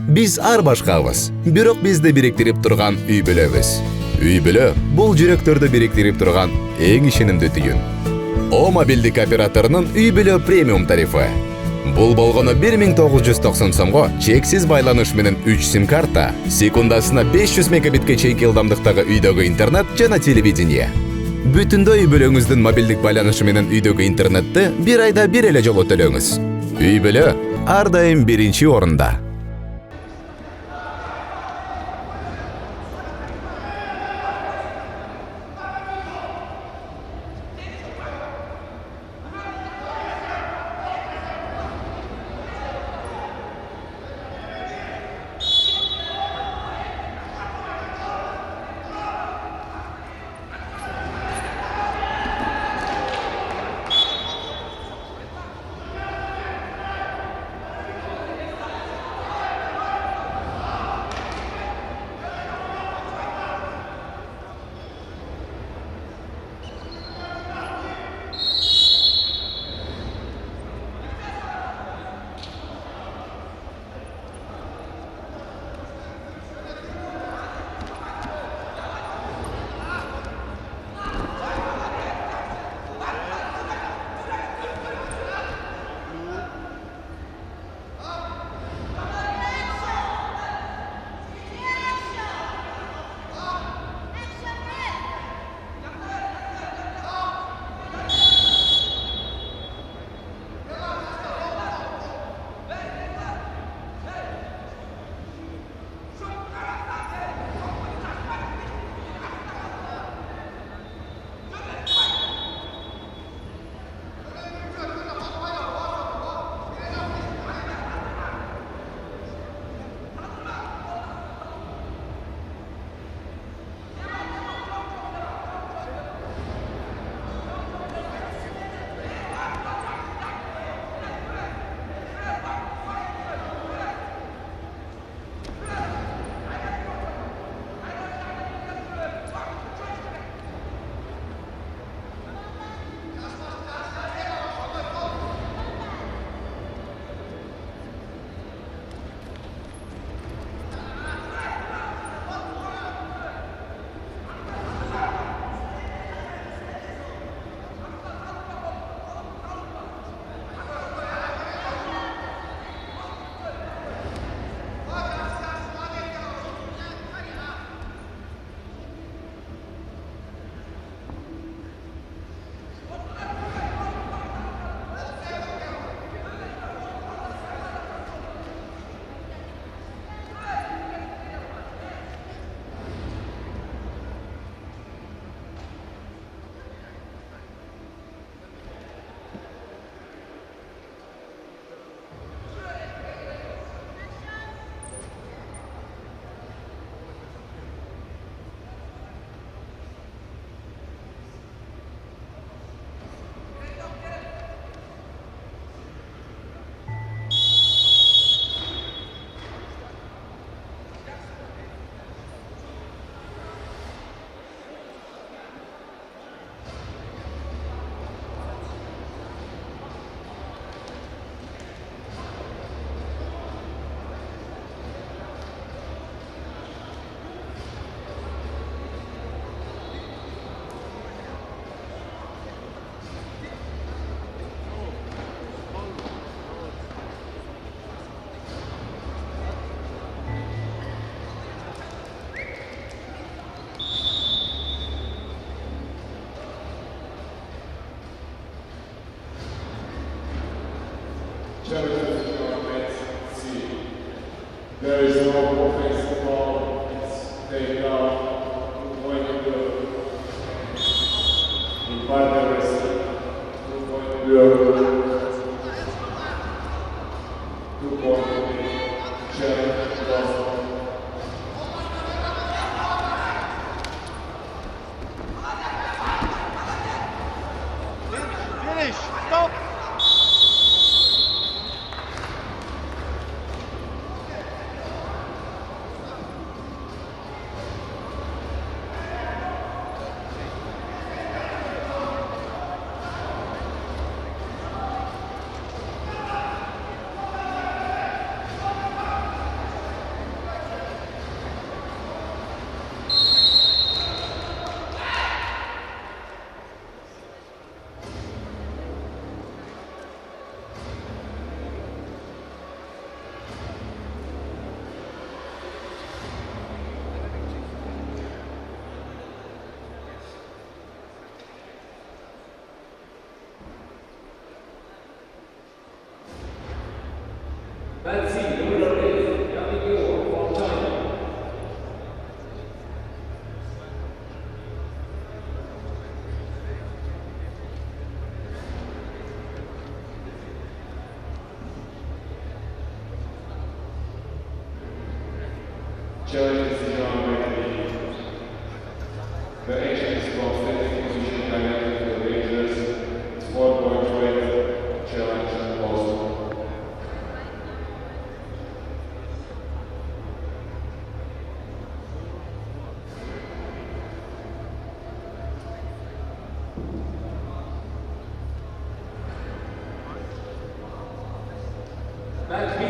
Биз ар башкабыз, бирок бизди бириктирип турган үй бүлөбүз. Үй бүлө бул жүрөктөрдү бириктирип турган эң ишенимдүү түйүн. О мобилдик операторунун үй бүлө премиум тарифы. Бул болгону 1990 сомго чексиз байланыш менен 3 сим-карта, секундасына 500 мегабитке чейинки ылдамдыктагы үйдөгү интернет жана телевидение. Бүтүндөй үй бүлөңүздүн мобилдик байланышы менен үйдөгү интернетти бир айда бир эле жолу төлөңүз. Үй бүлө ар дайым биринчи орунда. There is no offensive ball. It's taken out. 2.2. In part of the 2.2. 2.3. Check. Lost. Finish. Stop. Challenge is geometry. The action is from setting position dynamic to the dangerous. It's 4-point weight challenge also. That's